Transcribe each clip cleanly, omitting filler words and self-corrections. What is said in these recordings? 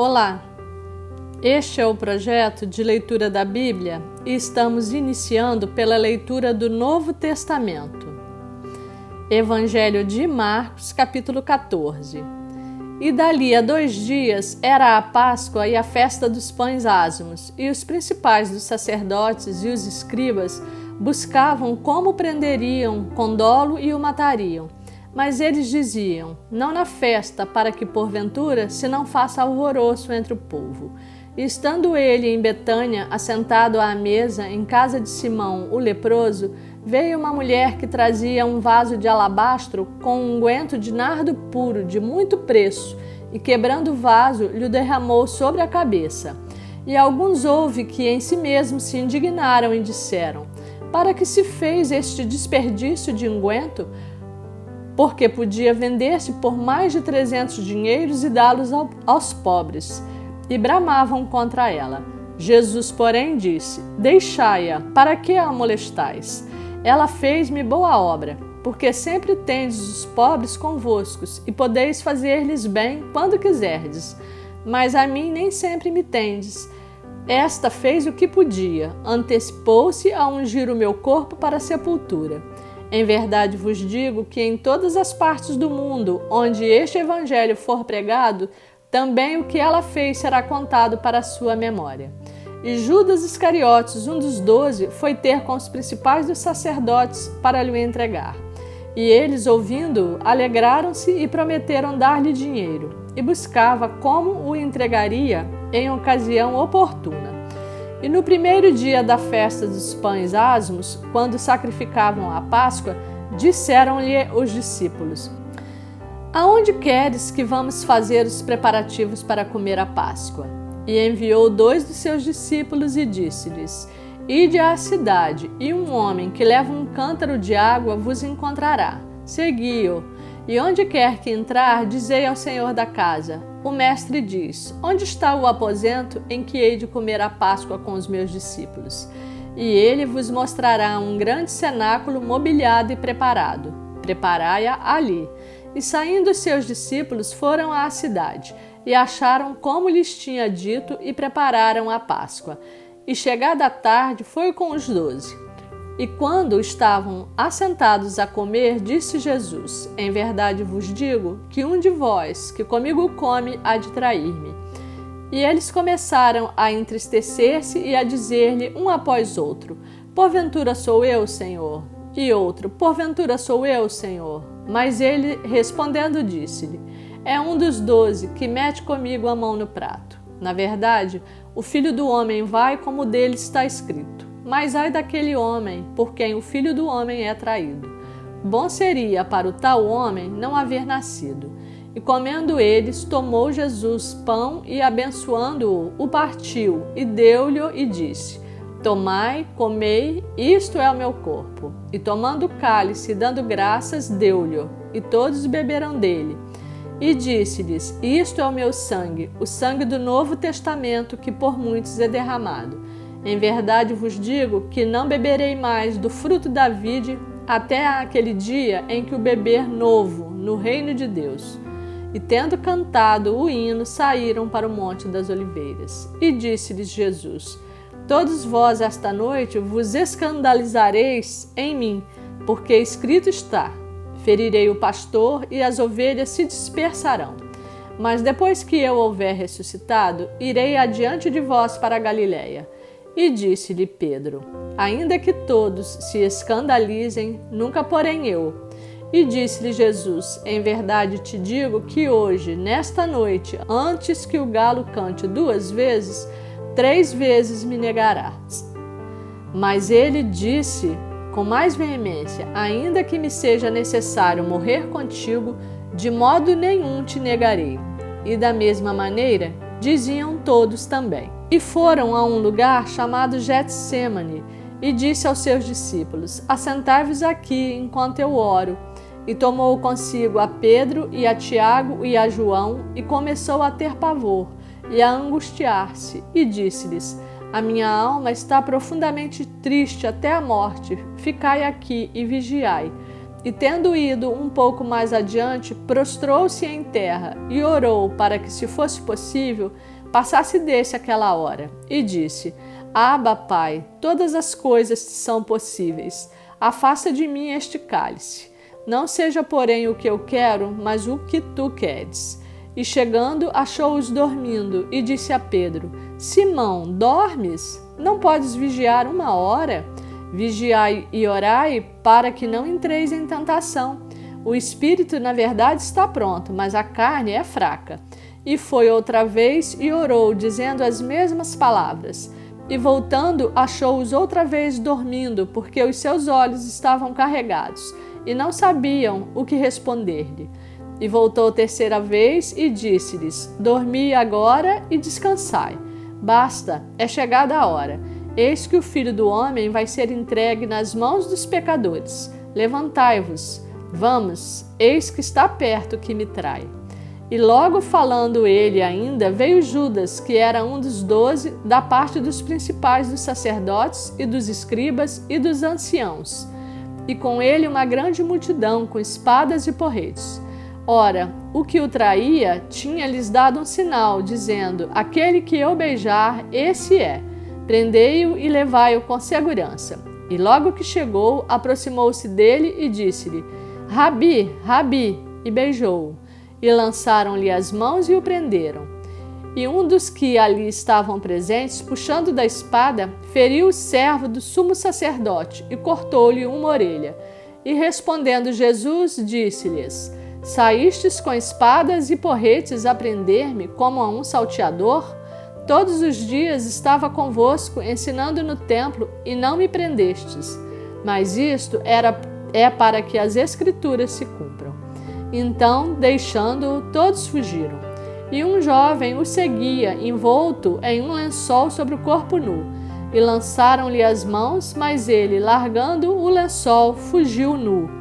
Olá, este é o projeto de leitura da Bíblia e estamos iniciando pela leitura do Novo Testamento. Evangelho de Marcos, capítulo 14. E dali a 2 dias era a Páscoa e a festa dos pães ázimos, e os principais dos sacerdotes e os escribas buscavam como prenderiam com dolo e o matariam. Mas eles diziam, não na festa, para que porventura se não faça alvoroço entre o povo. E estando ele em Betânia, assentado à mesa, em casa de Simão, o leproso, veio uma mulher que trazia um vaso de alabastro com um unguento de nardo puro, de muito preço, e quebrando o vaso, lhe derramou sobre a cabeça. E alguns houve que em si mesmos se indignaram e disseram, para que se fez este desperdício de unguento? Porque podia vender-se por mais de 300 dinheiros e dá-los aos pobres. E bramavam contra ela. Jesus, porém, disse, deixai-a, para que a molestais? Ela fez-me boa obra, porque sempre tendes os pobres convoscos, e podeis fazer-lhes bem quando quiserdes. Mas a mim nem sempre me tendes. Esta fez o que podia, antecipou-se a ungir o meu corpo para a sepultura. Em verdade vos digo que em todas as partes do mundo onde este evangelho for pregado, também o que ela fez será contado para a sua memória. E Judas Iscariotes, um dos 12, foi ter com os principais dos sacerdotes para lhe entregar. E eles, ouvindo-o, alegraram-se e prometeram dar-lhe dinheiro. E buscava como o entregaria em ocasião oportuna. E no primeiro dia da festa dos pães ázimos, quando sacrificavam a Páscoa, disseram-lhe os discípulos, aonde queres que vamos fazer os preparativos para comer a Páscoa? E enviou 2 dos seus discípulos e disse-lhes, ide à cidade, e um homem que leva um cântaro de água vos encontrará. Segui-o, e onde quer que entrar, dizei ao senhor da casa, o mestre diz, onde está o aposento em que hei de comer a Páscoa com os meus discípulos? E ele vos mostrará um grande cenáculo mobiliado e preparado. Preparai-a ali. E saindo os seus discípulos foram à cidade, e acharam como lhes tinha dito, e prepararam a Páscoa. E chegada a tarde foi com os 12. E quando estavam assentados a comer, disse Jesus, em verdade vos digo, que um de vós, que comigo come, há de trair-me. E eles começaram a entristecer-se e a dizer-lhe um após outro, porventura sou eu, Senhor? E outro, porventura sou eu, Senhor? Mas ele, respondendo, disse-lhe, é um dos 12 que mete comigo a mão no prato. Na verdade, o Filho do Homem vai como dele está escrito. Mas ai daquele homem, por quem o Filho do Homem é traído. Bom seria para o tal homem não haver nascido. E comendo eles, tomou Jesus pão e, abençoando-o, o partiu, e deu-lhe e disse, tomai, comei, isto é o meu corpo. E tomando o cálice, dando graças, deu-lhe, e todos beberam dele. E disse-lhes, isto é o meu sangue, o sangue do Novo Testamento, que por muitos é derramado. Em verdade vos digo que não beberei mais do fruto da vide até aquele dia em que o beber novo no reino de Deus. E tendo cantado o hino, saíram para o Monte das Oliveiras. E disse-lhes Jesus, todos vós esta noite vos escandalizareis em mim, porque escrito está, ferirei o pastor e as ovelhas se dispersarão. Mas depois que eu houver ressuscitado, irei adiante de vós para a Galiléia. E disse-lhe Pedro, ainda que todos se escandalizem, nunca porém eu. E disse-lhe Jesus, em verdade te digo que hoje, nesta noite, antes que o galo cante 2 vezes, 3 vezes me negarás. Mas ele disse com mais veemência, ainda que me seja necessário morrer contigo, de modo nenhum te negarei. E da mesma maneira, diziam todos também. E foram a um lugar chamado Getsêmani, e disse aos seus discípulos, assentai-vos aqui enquanto eu oro. E tomou consigo a Pedro e a Tiago e a João, e começou a ter pavor, e a angustiar-se, e disse-lhes, a minha alma está profundamente triste até a morte, ficai aqui e vigiai. e tendo ido um pouco mais adiante, prostrou-se em terra e orou para que, se fosse possível, passasse desse aquela hora, e disse: Abba, Pai, todas as coisas te são possíveis. Afasta de mim este cálice. Não seja, porém, o que eu quero, mas o que tu queres. E chegando, achou-os dormindo, e disse a Pedro: Simão, dormes? Não podes vigiar 1 hora? Vigiai e orai, para que não entreis em tentação. O espírito, na verdade, está pronto, mas a carne é fraca. E foi outra vez e orou, dizendo as mesmas palavras. E voltando, achou-os outra vez dormindo, porque os seus olhos estavam carregados, e não sabiam o que responder-lhe. E voltou 3ª vez e disse-lhes: Dormi agora e descansai. Basta, é chegada a hora. Eis que o Filho do Homem vai ser entregue nas mãos dos pecadores. Levantai-vos, vamos, eis que está perto que me trai. E logo falando ele ainda, veio Judas, que era um dos 12, da parte dos principais dos sacerdotes e dos escribas e dos anciãos. E com ele uma grande multidão, com espadas e porretes. Ora, o que o traía tinha-lhes dado um sinal, dizendo: Aquele que eu beijar, esse é. Prendei-o e levai-o com segurança. E logo que chegou, aproximou-se dele e disse-lhe: Rabi, Rabi, e beijou-o. E lançaram-lhe as mãos e o prenderam. E um dos que ali estavam presentes, puxando da espada, feriu o servo do sumo sacerdote e cortou-lhe uma orelha. E respondendo Jesus, disse-lhes: Saístes com espadas e porretes a prender-me como a um salteador? Todos os dias estava convosco, ensinando no templo, e não me prendestes. Mas isto é para que as Escrituras se cumpram. Então, deixando-o, todos fugiram. E um jovem o seguia, envolto em um lençol sobre o corpo nu. E lançaram-lhe as mãos, mas ele, largando o lençol, fugiu nu.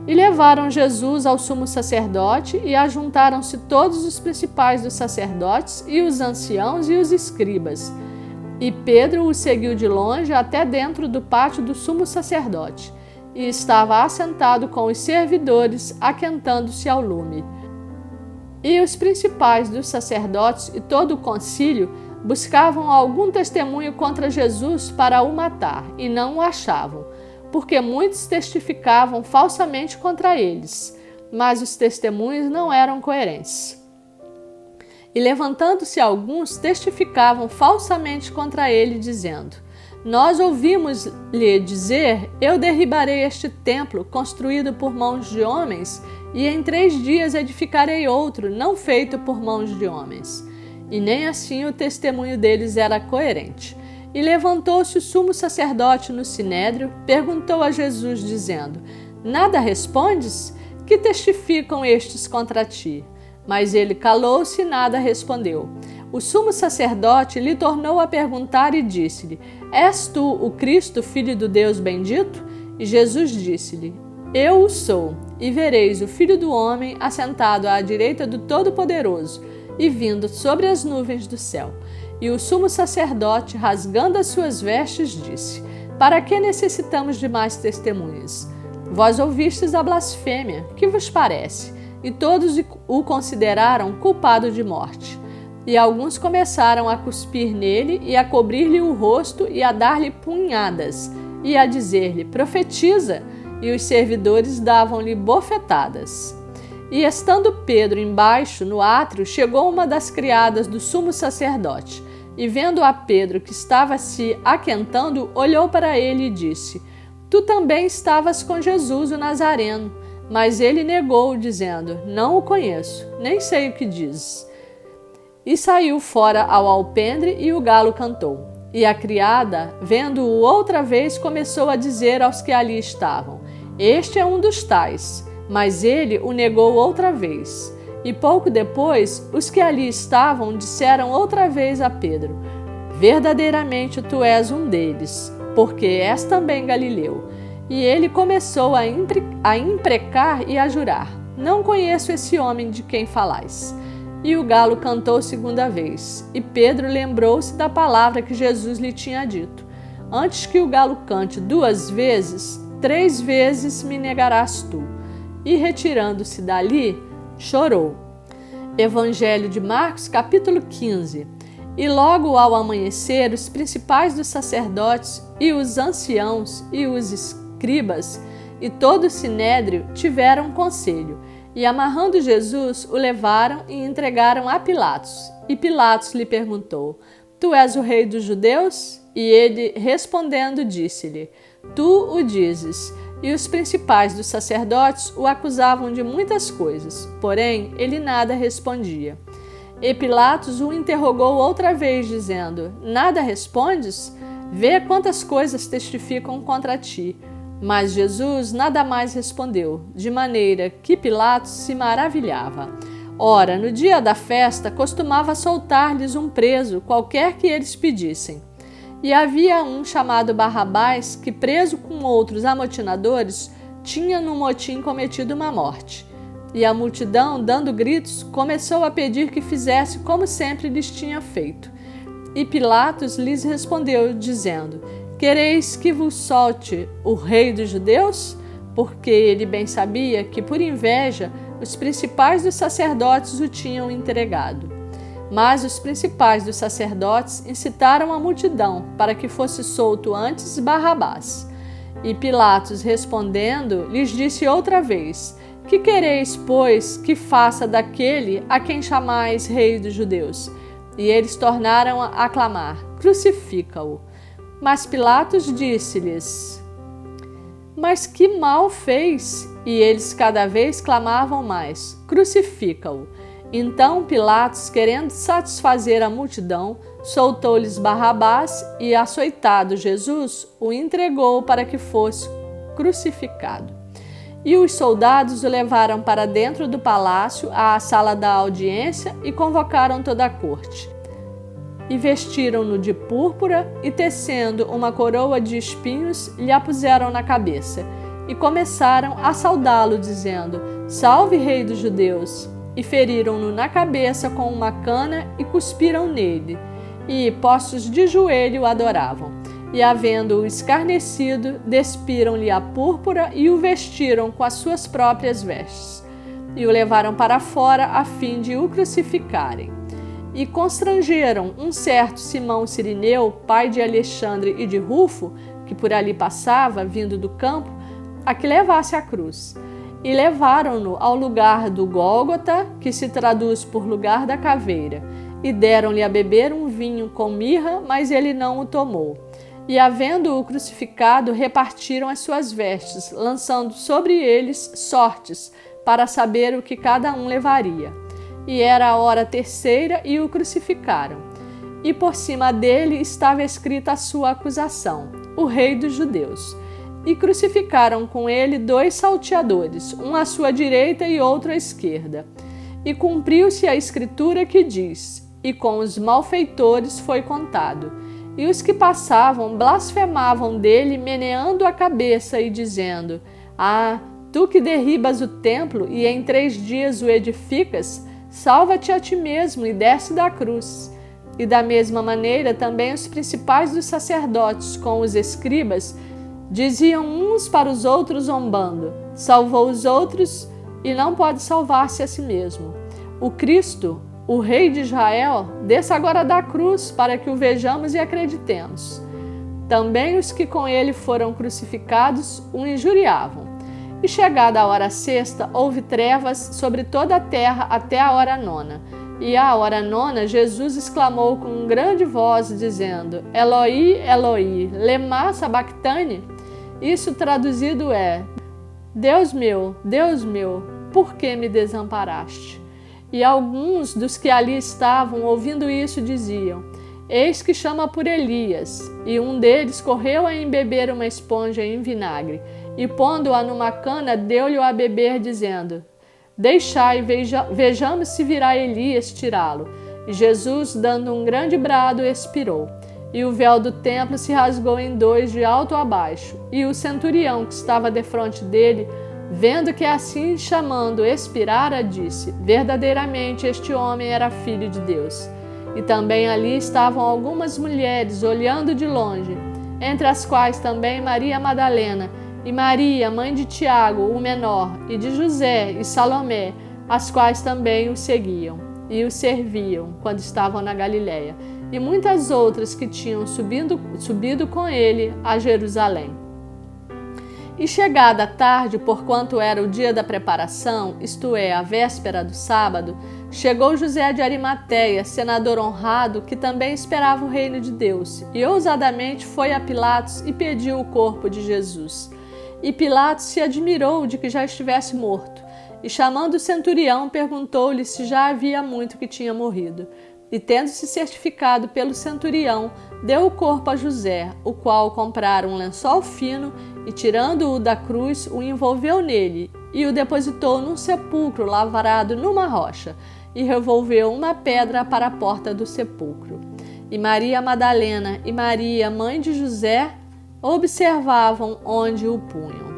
E levaram Jesus ao sumo sacerdote, e ajuntaram-se todos os principais dos sacerdotes, e os anciãos e os escribas. E Pedro o seguiu de longe até dentro do pátio do sumo sacerdote, e estava assentado com os servidores, aquentando-se ao lume. E os principais dos sacerdotes e todo o concílio buscavam algum testemunho contra Jesus para o matar, e não o achavam, porque muitos testificavam falsamente contra eles, mas os testemunhos não eram coerentes. E levantando-se alguns, testificavam falsamente contra ele, dizendo: Nós ouvimos-lhe dizer: Eu derribarei este templo, construído por mãos de homens, e em 3 dias edificarei outro, não feito por mãos de homens. E nem assim o testemunho deles era coerente. E levantou-se o sumo sacerdote no sinédrio, perguntou a Jesus, dizendo: Nada respondes? Que testificam estes contra ti? Mas ele calou-se e nada respondeu. O sumo sacerdote lhe tornou a perguntar e disse-lhe: És tu o Cristo, filho do Deus bendito? E Jesus disse-lhe: Eu o sou, e vereis o Filho do Homem assentado à direita do Todo-Poderoso e vindo sobre as nuvens do céu. E o sumo sacerdote, rasgando as suas vestes, disse: Para que necessitamos de mais testemunhas? Vós ouvistes a blasfêmia, que vos parece? E todos o consideraram culpado de morte. E alguns começaram a cuspir nele e a cobrir-lhe o rosto e a dar-lhe punhadas e a dizer-lhe: Profetiza! E os servidores davam-lhe bofetadas. E estando Pedro embaixo, no átrio, chegou uma das criadas do sumo sacerdote, e vendo a Pedro que estava se aquentando, olhou para ele e disse: Tu também estavas com Jesus o Nazareno. Mas ele negou, dizendo: Não o conheço, nem sei o que dizes. E saiu fora ao alpendre, e o galo cantou. E a criada, vendo-o outra vez, começou a dizer aos que ali estavam: Este é um dos tais. Mas ele o negou outra vez. E pouco depois, os que ali estavam disseram outra vez a Pedro: Verdadeiramente tu és um deles, porque és também galileu. E ele começou a imprecar e a jurar: Não conheço esse homem de quem falais. E o galo cantou 2ª vez, e Pedro lembrou-se da palavra que Jesus lhe tinha dito: Antes que o galo cante 2 vezes, 3 vezes me negarás tu. E retirando-se dali, chorou. Evangelho de Marcos, capítulo 15. E logo ao amanhecer, os principais dos sacerdotes e os anciãos e os escribas e todo o sinédrio tiveram conselho, e amarrando Jesus, o levaram e entregaram a Pilatos. E Pilatos lhe perguntou: Tu és o rei dos judeus? E ele, respondendo, disse-lhe: Tu o dizes. E os principais dos sacerdotes o acusavam de muitas coisas, porém ele nada respondia. E Pilatos o interrogou outra vez, dizendo: Nada respondes? Vê quantas coisas testificam contra ti. Mas Jesus nada mais respondeu, de maneira que Pilatos se maravilhava. Ora, no dia da festa, costumava soltar-lhes um preso, qualquer que eles pedissem. E havia um chamado Barrabás, que, preso com outros amotinadores, tinha no motim cometido uma morte. E a multidão, dando gritos, começou a pedir que fizesse como sempre lhes tinha feito. E Pilatos lhes respondeu, dizendo: Quereis que vos solte o rei dos judeus? Porque ele bem sabia que, por inveja, os principais dos sacerdotes o tinham entregado. Mas os principais dos sacerdotes incitaram a multidão para que fosse solto antes Barrabás. E Pilatos, respondendo, lhes disse outra vez: Que quereis, pois, que faça daquele a quem chamais rei dos judeus? E eles tornaram a clamar: Crucifica-o. Mas Pilatos disse-lhes: Mas que mal fez? E eles cada vez clamavam mais: Crucifica-o. Então Pilatos, querendo satisfazer a multidão, soltou-lhes Barrabás e, açoitado Jesus, o entregou para que fosse crucificado. E os soldados o levaram para dentro do palácio, à sala da audiência, e convocaram toda a corte. E vestiram-no de púrpura e, tecendo uma coroa de espinhos, lhe a puseram na cabeça. E começaram a saudá-lo, dizendo: Salve, rei dos judeus! E feriram-no na cabeça com uma cana e cuspiram nele. E, postos de joelho, o adoravam. E, havendo-o escarnecido, despiram-lhe a púrpura e o vestiram com as suas próprias vestes. E o levaram para fora a fim de o crucificarem. E constrangeram um certo Simão Cirineu, pai de Alexandre e de Rufo, que por ali passava, vindo do campo, a que levasse a cruz. E levaram-no ao lugar do Gólgota, que se traduz por lugar da caveira, e deram-lhe a beber um vinho com mirra, mas ele não o tomou. E, havendo-o crucificado, repartiram as suas vestes, lançando sobre eles sortes, para saber o que cada um levaria. E era a hora terceira, e o crucificaram. E por cima dele estava escrita a sua acusação: o rei dos judeus. E crucificaram com ele 2 salteadores, um à sua direita e outro à esquerda. E cumpriu-se a escritura que diz: E com os malfeitores foi contado. E os que passavam blasfemavam dele, meneando a cabeça e dizendo: Ah, tu que derribas o templo e em 3 dias o edificas, salva-te a ti mesmo e desce da cruz. E da mesma maneira também os principais dos sacerdotes com os escribas diziam uns para os outros zombando: Salvou os outros e não pode salvar-se a si mesmo. O Cristo, o Rei de Israel, desça agora da cruz para que o vejamos e acreditemos. Também os que com ele foram crucificados o injuriavam. E chegada a hora sexta, houve trevas sobre toda a terra até a hora 9. E à hora 9, Jesus exclamou com grande voz, dizendo: Eloi, Eloi, lema sabactani? Isso traduzido é: Deus meu, por que me desamparaste? E alguns dos que ali estavam, ouvindo isso, diziam: Eis que chama por Elias. E um deles correu a embeber uma esponja em vinagre, e pondo-a numa cana, deu-lhe a beber, dizendo: Deixai, vejamos se virá Elias tirá-lo. E Jesus, dando um grande brado, expirou. E o véu do templo se rasgou em 2 de alto a baixo. E o centurião que estava defronte dele, vendo que assim chamando expirara, disse: Verdadeiramente este homem era filho de Deus. E também ali estavam algumas mulheres olhando de longe, entre as quais também Maria Madalena e Maria, mãe de Tiago, o menor, e de José e Salomé, as quais também o seguiam e o serviam quando estavam na Galiléia, e muitas outras que tinham subido com ele a Jerusalém. E chegada a tarde, porquanto era o dia da preparação, isto é, a véspera do sábado, chegou José de Arimateia, senador honrado, que também esperava o reino de Deus, e ousadamente foi a Pilatos e pediu o corpo de Jesus. E Pilatos se admirou de que já estivesse morto, e chamando o centurião, perguntou-lhe se já havia muito que tinha morrido. E tendo-se certificado pelo centurião, deu o corpo a José, o qual comprara um lençol fino e, tirando-o da cruz, o envolveu nele e o depositou num sepulcro lavrado numa rocha e revolveu uma pedra para a porta do sepulcro. E Maria Madalena e Maria, mãe de José, observavam onde o punham.